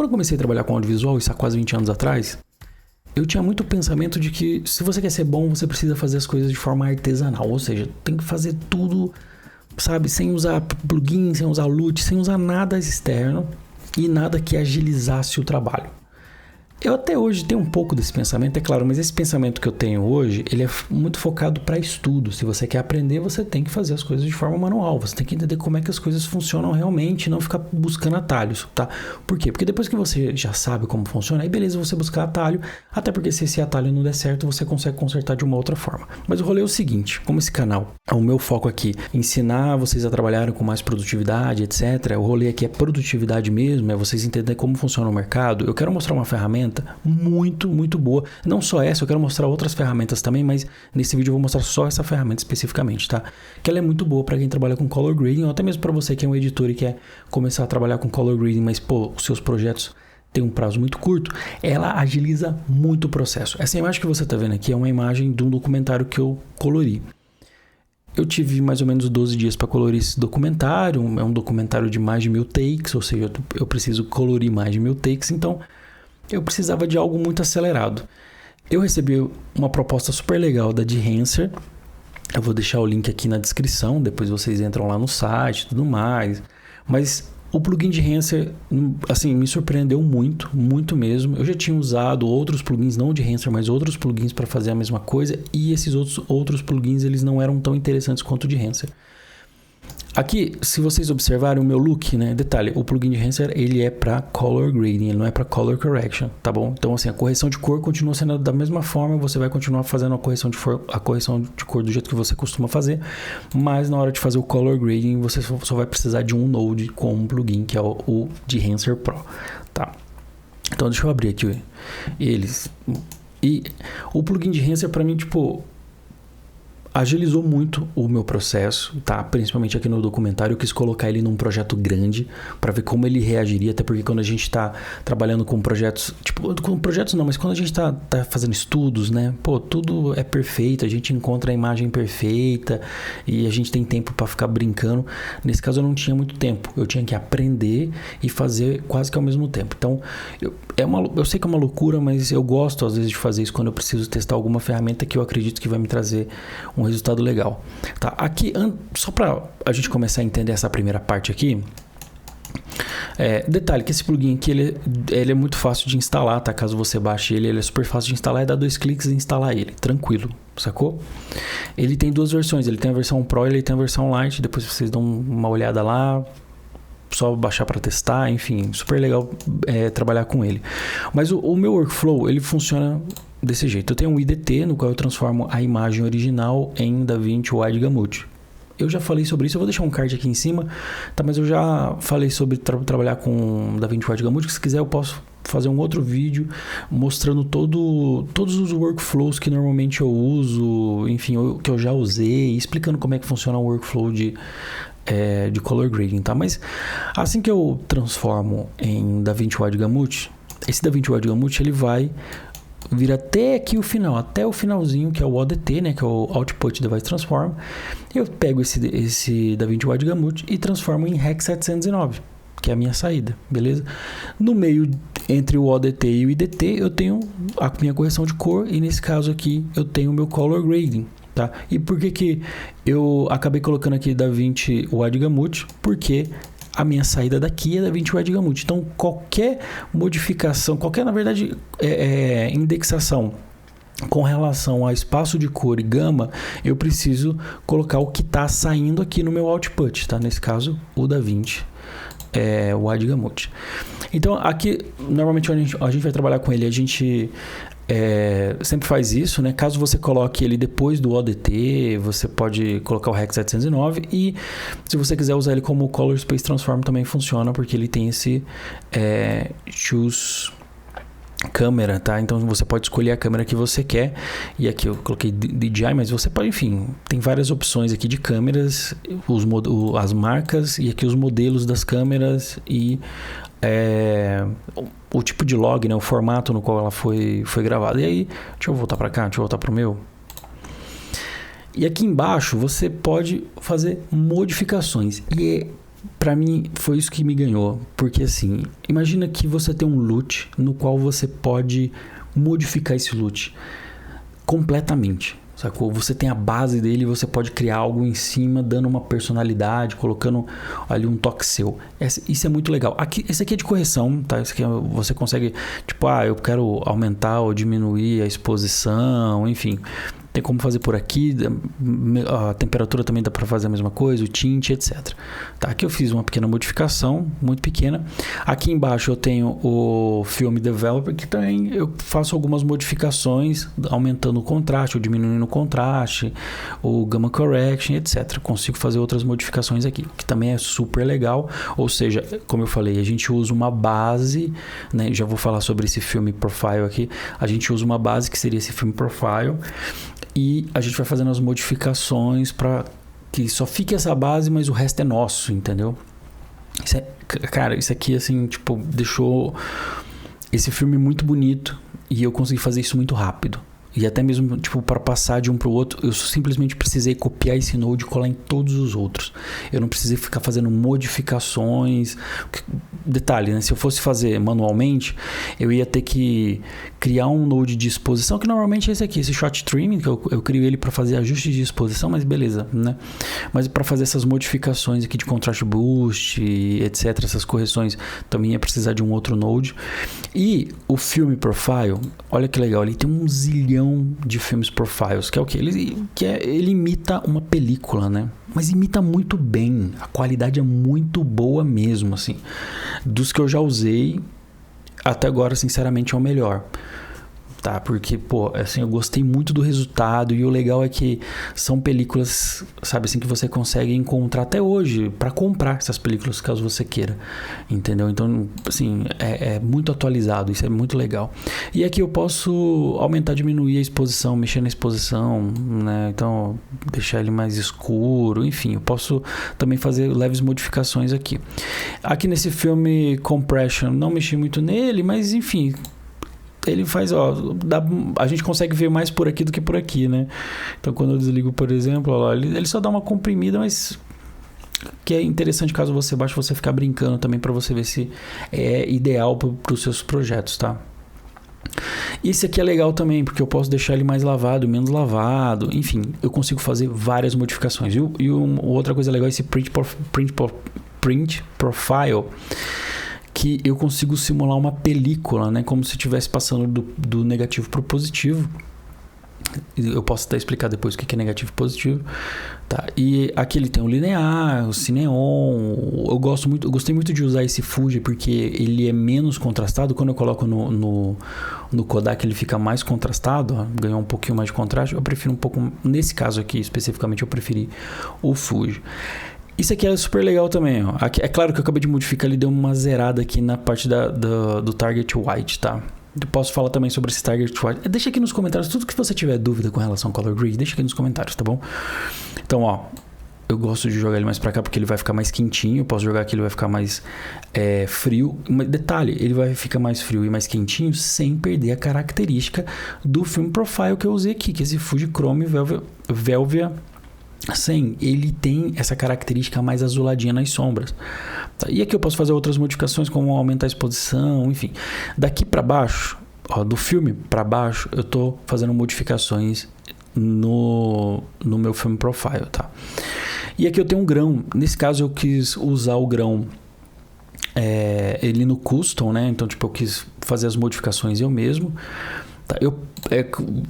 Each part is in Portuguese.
Quando eu comecei a trabalhar com audiovisual, isso há quase 20 anos atrás, eu tinha muito pensamento de que se você quer ser bom, você precisa fazer as coisas de forma artesanal. Ou seja, tem que fazer tudo, sabe, sem usar plugin, sem usar LUT, sem usar nada externo e nada que agilizasse o trabalho. Eu até hoje tenho um pouco desse pensamento, é claro, mas esse pensamento que eu tenho hoje, ele é muito focado para estudo. Se você quer aprender, você tem que fazer as coisas de forma manual. Você tem que entender como é que as coisas funcionam realmente e não ficar buscando atalhos, tá? Por quê? Porque depois que você já sabe como funciona, aí beleza você buscar atalho, até porque se esse atalho não der certo, você consegue consertar de uma outra forma. Mas o rolê é o seguinte, como esse canal, o meu foco aqui, ensinar vocês a trabalharem com mais produtividade, etc. O rolê aqui é produtividade mesmo, é vocês entenderem como funciona o mercado. Eu quero mostrar uma ferramenta muito, muito boa. Não só essa, eu quero mostrar outras ferramentas também, mas nesse vídeo eu vou mostrar só essa ferramenta especificamente, tá? Que ela é muito boa para quem trabalha com color grading, ou até mesmo para você que é um editor e quer começar a trabalhar com color grading, mas pô, os seus projetos têm um prazo muito curto. Ela agiliza muito o processo. Essa imagem que você tá vendo aqui é uma imagem de um documentário que eu colori. Eu tive mais ou menos 12 dias para colorir esse documentário. É um documentário de mais de 1000 takes, ou seja, eu preciso colorir mais de 1000 takes, então eu precisava de algo muito acelerado. Eu recebi uma proposta super legal da Behance. Eu vou deixar o link aqui na descrição, depois vocês entram lá no site e tudo mais. Mas o plugin de Behance, assim, me surpreendeu muito, muito mesmo. Eu já tinha usado outros plugins, não de Behance, mas outros plugins para fazer a mesma coisa. E esses outros plugins, eles não eram tão interessantes quanto o de Behance. Aqui, se vocês observarem o meu look, né? Detalhe, o plugin de Behance, ele é para color grading, ele não é para color correction, tá bom? Então, assim, a correção de cor continua sendo da mesma forma, você vai continuar fazendo a correção de cor do jeito que você costuma fazer, mas na hora de fazer o color grading, você só vai precisar de um node com um plugin, que é o de Behance Pro, tá? Então, deixa eu abrir aqui eles. E o plugin de Behance, para mim, tipo, agilizou muito o meu processo, tá? Principalmente aqui no documentário, eu quis colocar ele num projeto grande para ver como ele reagiria, até porque quando a gente tá trabalhando com projetos, tipo, com projetos não, mas quando a gente tá fazendo estudos, né? Pô, tudo é perfeito, a gente encontra a imagem perfeita e a gente tem tempo para ficar brincando. Nesse caso eu não tinha muito tempo, eu tinha que aprender e fazer quase que ao mesmo tempo. Então, eu sei que é uma loucura, mas eu gosto às vezes de fazer isso quando eu preciso testar alguma ferramenta que eu acredito que vai me trazer um resultado legal, tá? Aqui, só para a gente começar a entender essa primeira parte aqui, detalhe que esse plugin aqui, ele é muito fácil de instalar, tá? Caso você baixe ele é super fácil de instalar, é dar 2 cliques e instalar ele, tranquilo, sacou? Ele tem 2 versões, ele tem a versão Pro e ele tem a versão Lite, depois vocês dão uma olhada lá, só baixar para testar, enfim, super legal trabalhar com ele. Mas o meu workflow, ele funciona desse jeito. Eu tenho um IDT, no qual eu transformo a imagem original em DaVinci Wide Gamut. Eu já falei sobre isso, eu vou deixar um card aqui em cima, tá? Mas eu já falei sobre trabalhar com DaVinci Wide Gamut, que se quiser eu posso fazer um outro vídeo mostrando todos os workflows que normalmente eu uso, enfim, que eu já usei, explicando como é que funciona o workflow de color grading, tá? Mas assim que eu transformo em DaVinci Wide Gamut, esse DaVinci Wide Gamut, ele vai vir até aqui o final, até o finalzinho, que é o ODT, né? Que é o Output Device Transform. Eu pego esse DaVinci Wide Gamut e transformo em Rec 709, que é a minha saída, beleza? No meio, entre o ODT e o IDT, eu tenho a minha correção de cor e nesse caso aqui eu tenho o meu color grading, tá? E por que eu acabei colocando aqui DaVinci Wide Gamut? Porque a minha saída daqui é DaVinci Wide Gamut. Então, qualquer modificação, na verdade, indexação com relação a espaço de cor e gama, eu preciso colocar o que está saindo aqui no meu output, tá? Nesse caso, o DaVinci Wide Gamut. Então, aqui, normalmente, a gente vai trabalhar com ele, a gente sempre faz isso, né? Caso você coloque ele depois do ODT, você pode colocar o Rec 709 e se você quiser usar ele como Color Space Transform também funciona, porque ele tem esse Choose câmera, tá? Então você pode escolher a câmera que você quer e aqui eu coloquei DJI, mas você pode, enfim, tem várias opções aqui de câmeras, as marcas e aqui os modelos das câmeras e o tipo de log, né? O formato no qual ela foi gravada. E aí, deixa eu voltar para cá, deixa eu voltar para o meu. E aqui embaixo você pode fazer modificações. E pra mim foi isso que me ganhou, porque assim, imagina que você tem um loot no qual você pode modificar esse loot completamente, sacou? Você tem a base dele e você pode criar algo em cima, dando uma personalidade, colocando ali um toque seu. Isso é muito legal. Esse aqui é de correção, tá? Esse aqui você consegue, tipo, eu quero aumentar ou diminuir a exposição, enfim. Tem como fazer por aqui, a temperatura também dá para fazer a mesma coisa, o tint, etc. Tá, aqui eu fiz uma pequena modificação, muito pequena. Aqui embaixo eu tenho o Film Developer, que também eu faço algumas modificações, aumentando o contraste ou diminuindo o contraste, o Gamma Correction, etc. Consigo fazer outras modificações aqui, que também é super legal. Ou seja, como eu falei, a gente usa uma base, né? Já vou falar sobre esse Film Profile aqui. A gente usa uma base que seria esse Film Profile, e a gente vai fazendo as modificações para que só fique essa base, mas o resto é nosso, entendeu? Cara, isso aqui, assim, tipo, deixou esse filme muito bonito e eu consegui fazer isso muito rápido. E até mesmo, tipo, para passar de um para o outro, eu simplesmente precisei copiar esse node e colar em todos os outros. Eu não precisei ficar fazendo modificações. Detalhe, né? Se eu fosse fazer manualmente, eu ia ter que criar um node de exposição, que normalmente é esse aqui, esse Shot Trimming, que eu crio ele para fazer ajustes de exposição, mas beleza, né? Mas para fazer essas modificações aqui de contrast boost, etc., essas correções, também ia precisar de um outro node. E o Film Profile, olha que legal, ele tem um zilhão de filmes profiles, que é o que? Ele imita uma película, né? Mas imita muito bem, a qualidade é muito boa mesmo, assim. Dos que eu já usei, até agora, sinceramente, é o melhor. Tá, porque, assim, eu gostei muito do resultado e o legal é que são películas, sabe assim, que você consegue encontrar até hoje para comprar essas películas caso você queira, entendeu? Então, assim, é muito atualizado, isso é muito legal. E aqui eu posso aumentar, diminuir a exposição, mexer na exposição, né? Então, deixar ele mais escuro, enfim, eu posso também fazer leves modificações aqui. Aqui nesse filme Compression, não mexi muito nele, mas enfim, ele faz, a gente consegue ver mais por aqui do que por aqui, né? Então, quando eu desligo, por exemplo, ele só dá uma comprimida, mas que é interessante caso você baixe, você ficar brincando também para você ver se é ideal para os seus projetos, tá? Esse aqui é legal também, porque eu posso deixar ele mais lavado, menos lavado, enfim, eu consigo fazer várias modificações. E outra coisa legal é esse Print Profile, que eu consigo simular uma película, né? Como se estivesse passando do negativo para o positivo. Eu posso até explicar depois o que é negativo e positivo. Tá? E aqui ele tem o linear, o cineon. Eu gostei muito de usar esse Fuji porque ele é menos contrastado. Quando eu coloco no Kodak, ele fica mais contrastado, ganhou um pouquinho mais de contraste. Eu prefiro um pouco, nesse caso aqui especificamente, eu preferi o Fuji. Isso aqui é super legal também, ó. Aqui, é claro que eu acabei de modificar, ele deu uma zerada aqui na parte do Target White, tá? Eu posso falar também sobre esse Target White. Deixa aqui nos comentários, tudo que você tiver dúvida com relação ao Color Grade, deixa aqui nos comentários, tá bom? Então, ó, eu gosto de jogar ele mais pra cá porque ele vai ficar mais quentinho. Eu posso jogar aqui, ele vai ficar mais frio. Detalhe, ele vai ficar mais frio e mais quentinho sem perder a característica do Film Profile que eu usei aqui, que é esse Fuji Chrome Velvia 100, ele tem essa característica mais azuladinha nas sombras. Tá? E aqui eu posso fazer outras modificações, como aumentar a exposição, enfim. Daqui para baixo, do filme para baixo, eu tô fazendo modificações no meu Film Profile, tá? E aqui eu tenho um grão. Nesse caso eu quis usar o grão ele no Custom, né? Então, tipo, eu quis fazer as modificações eu mesmo. Tá,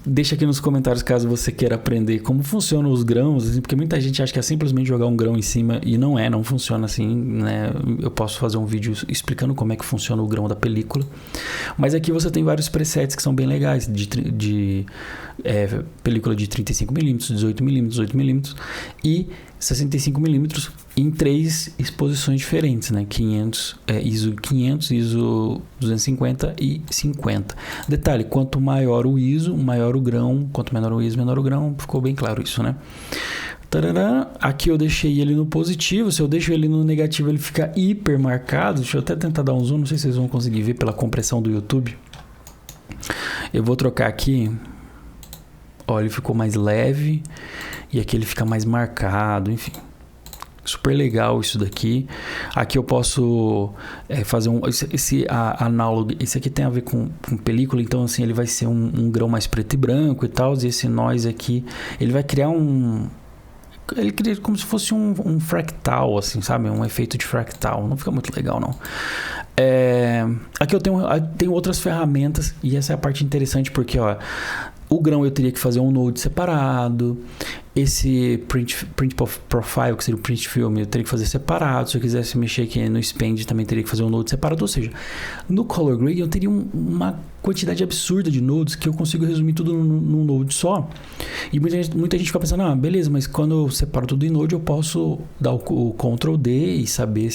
deixa aqui nos comentários caso você queira aprender como funcionam os grãos, assim, porque muita gente acha que é simplesmente jogar um grão em cima e não funciona assim, né? Eu posso fazer um vídeo explicando como é que funciona o grão da película, mas aqui você tem vários presets que são bem legais, de película de 35mm, 18mm, 18mm e 65mm em 3 exposições diferentes, né? 500, ISO 500, ISO 250 e 50. Detalhe, quanto maior o ISO, maior o grão, quanto menor o ISO, menor o grão, ficou bem claro isso, né? Tarará. Aqui eu deixei ele no positivo, se eu deixo ele no negativo ele fica hiper marcado. Deixa eu até tentar dar um zoom, não sei se vocês vão conseguir ver pela compressão do YouTube. Eu vou trocar aqui. Ó, ele ficou mais leve e aqui ele fica mais marcado, enfim. Super legal isso daqui. Aqui eu posso fazer esse análogo. Esse aqui tem a ver com película, então assim, ele vai ser um grão mais preto e branco e tal. E esse noise aqui, ele vai criar ele cria como se fosse um fractal, assim, sabe? Um efeito de fractal. Não fica muito legal, não. Aqui eu tenho outras ferramentas. E essa é a parte interessante, porque, ó, o grão eu teria que fazer um node separado. Esse print profile, que seria o print film, eu teria que fazer separado. Se eu quisesse mexer aqui no spend, também teria que fazer um node separado. Ou seja, no color grading eu teria uma quantidade absurda de nodes que eu consigo resumir tudo num node só. E muita gente fica pensando, beleza, mas quando eu separo tudo em node, eu posso dar o Ctrl D e saber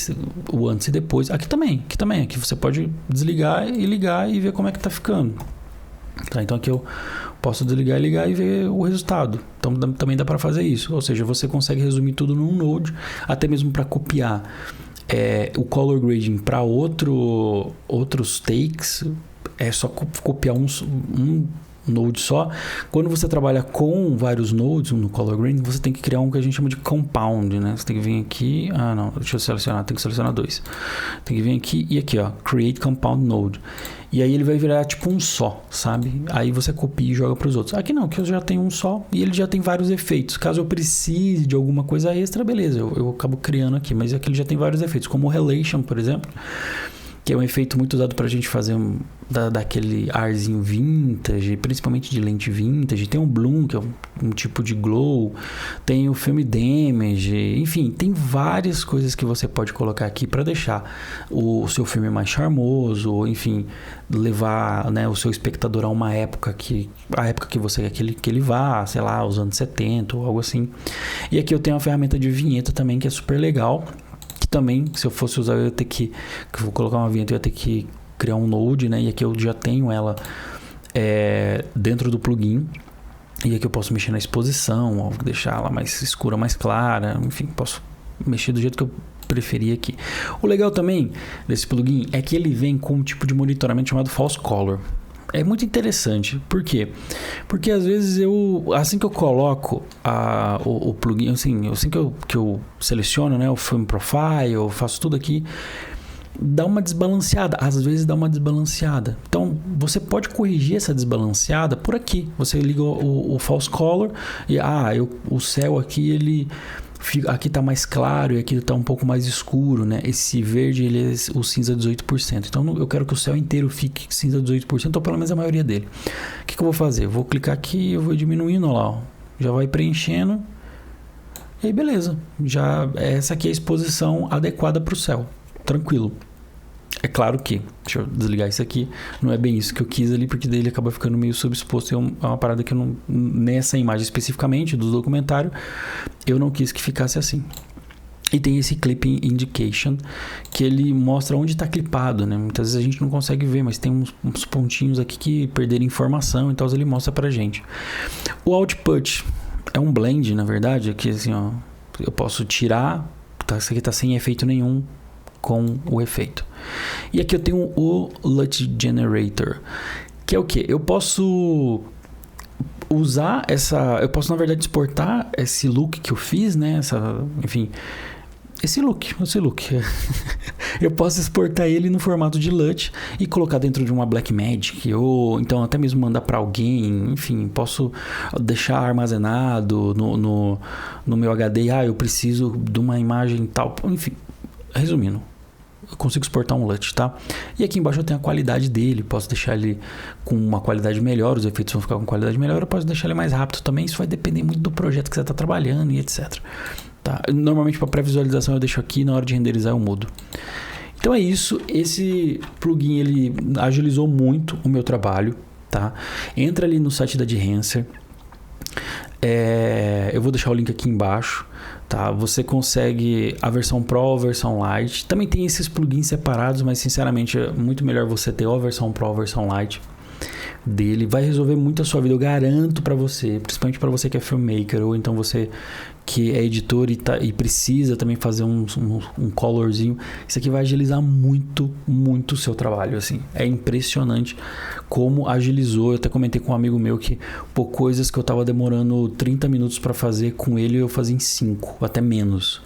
o antes e depois. Aqui também. Aqui você pode desligar e ligar e ver como é que tá ficando. Tá, então aqui eu posso desligar e ligar e ver o resultado. Então também dá para fazer isso. Ou seja, você consegue resumir tudo num node, até mesmo para copiar o color grading para outros takes. É só copiar um node só. Quando você trabalha com vários nodes no color grading, você tem que criar um que a gente chama de compound, né? Você tem que vir aqui, deixa eu selecionar, tem que selecionar 2. Tem que vir aqui e aqui, ó, create compound node. E aí ele vai virar tipo um só, sabe? Aí você copia e joga para os outros. Aqui não, que eu já tenho um só e ele já tem vários efeitos. Caso eu precise de alguma coisa extra, beleza, eu acabo criando aqui. Mas aqui ele já tem vários efeitos, como o Relation, por exemplo, que é um efeito muito usado pra gente fazer daquele arzinho vintage, principalmente de lente vintage. Tem o Bloom, que é um tipo de glow. Tem o Film Damage. Enfim, tem várias coisas que você pode colocar aqui para deixar o seu filme mais charmoso. Ou, enfim, levar, né, o seu espectador a uma época a época que você quer que ele vá, sei lá, os anos 70 ou algo assim. E aqui eu tenho uma ferramenta de vinheta também que é super legal. Também, se eu fosse usar, eu ia ter que vou colocar uma vinheta, eu ia ter que criar um node, né? E aqui eu já tenho ela dentro do plugin. E aqui eu posso mexer na exposição, ou deixar ela mais escura, mais clara. Enfim, posso mexer do jeito que eu preferir aqui. O legal também desse plugin é que ele vem com um tipo de monitoramento chamado False Color. É muito interessante. Por quê? Porque às vezes assim que eu coloco o plugin, assim que eu seleciono, né, o Film Profile, eu faço tudo aqui, dá uma desbalanceada. Às vezes dá uma desbalanceada. Então, você pode corrigir essa desbalanceada por aqui. Você liga o False Color e o céu aqui, aqui tá mais claro e aqui tá um pouco mais escuro, né? Esse verde, ele é o cinza 18%. Então, eu quero que o céu inteiro fique cinza 18%, ou pelo menos a maioria dele. O que eu vou fazer? Eu vou clicar aqui e eu vou diminuindo, ó lá, ó. Já vai preenchendo. E aí, beleza. Essa aqui é a exposição adequada para o céu. Tranquilo. É claro que, deixa eu desligar isso aqui, não é bem isso que eu quis ali, porque daí ele acaba ficando meio subexposto. É uma parada que eu não, nessa imagem especificamente do documentário, eu não quis que ficasse assim. E tem esse Clipping Indication, que ele mostra onde está clipado, né? Muitas vezes a gente não consegue ver, mas tem uns pontinhos aqui que perderam informação, então ele mostra pra gente. O Output é um blend, na verdade, aqui assim, ó, eu posso tirar, isso aqui tá sem efeito nenhum com o efeito. E aqui eu tenho o LUT Generator, que é o que? Eu posso usar eu posso na verdade exportar esse look que eu fiz, né? Esse look. Eu posso exportar ele no formato de LUT e colocar dentro de uma Blackmagic, ou então até mesmo mandar para alguém. Enfim, posso deixar armazenado no meu HD. Eu preciso de uma imagem tal. Enfim, resumindo, eu consigo exportar um LUT, tá? E aqui embaixo eu tenho a qualidade dele, posso deixar ele com uma qualidade melhor, os efeitos vão ficar com qualidade melhor, eu posso deixar ele mais rápido também, isso vai depender muito do projeto que você está trabalhando e etc. Tá? Normalmente para pré-visualização eu deixo aqui, na hora de renderizar eu mudo. Então é isso, esse plugin ele agilizou muito o meu trabalho, tá? Entra ali no site da Dehancer, eu vou deixar o link aqui embaixo, tá? Você consegue a versão Pro ou a versão Lite. Também tem esses plugins separados, mas sinceramente é muito melhor você ter ou a versão Pro ou a versão Lite dele. Vai resolver muito a sua vida, eu garanto pra você, principalmente pra você que é filmmaker, ou então você que é editor e precisa também fazer um colorzinho. Isso aqui vai agilizar muito, muito o seu trabalho, assim. É impressionante como agilizou. Eu até comentei com um amigo meu que coisas que eu tava demorando 30 minutos para fazer, com ele eu fazia em 5, até menos.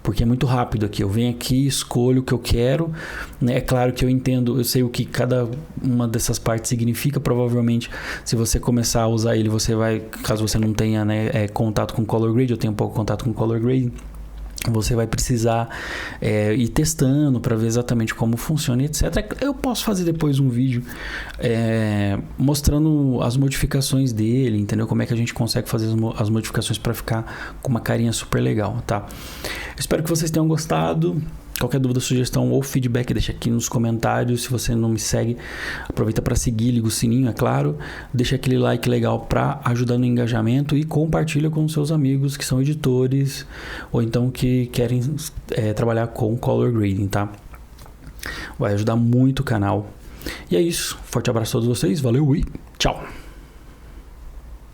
porque é muito rápido aqui. Eu venho aqui, escolho o que eu quero, né? É claro que eu entendo, eu sei o que cada uma dessas partes significa. Provavelmente, se você começar a usar ele, você vai, caso você não tenha, né, contato com Color Grade, eu tenho um pouco contato com Color Grade, você vai precisar ir testando para ver exatamente como funciona, etc. Eu posso fazer depois um vídeo mostrando as modificações dele, entendeu? Como é que a gente consegue fazer as modificações para ficar com uma carinha super legal, tá? Espero que vocês tenham gostado. Qualquer dúvida, sugestão ou feedback, deixa aqui nos comentários. Se você não me segue, aproveita para seguir, liga o sininho, é claro. Deixa aquele like legal para ajudar no engajamento e compartilha com seus amigos que são editores ou então que querem trabalhar com Color Grading, tá? Vai ajudar muito o canal. E é isso. Forte abraço a todos vocês. Valeu e tchau!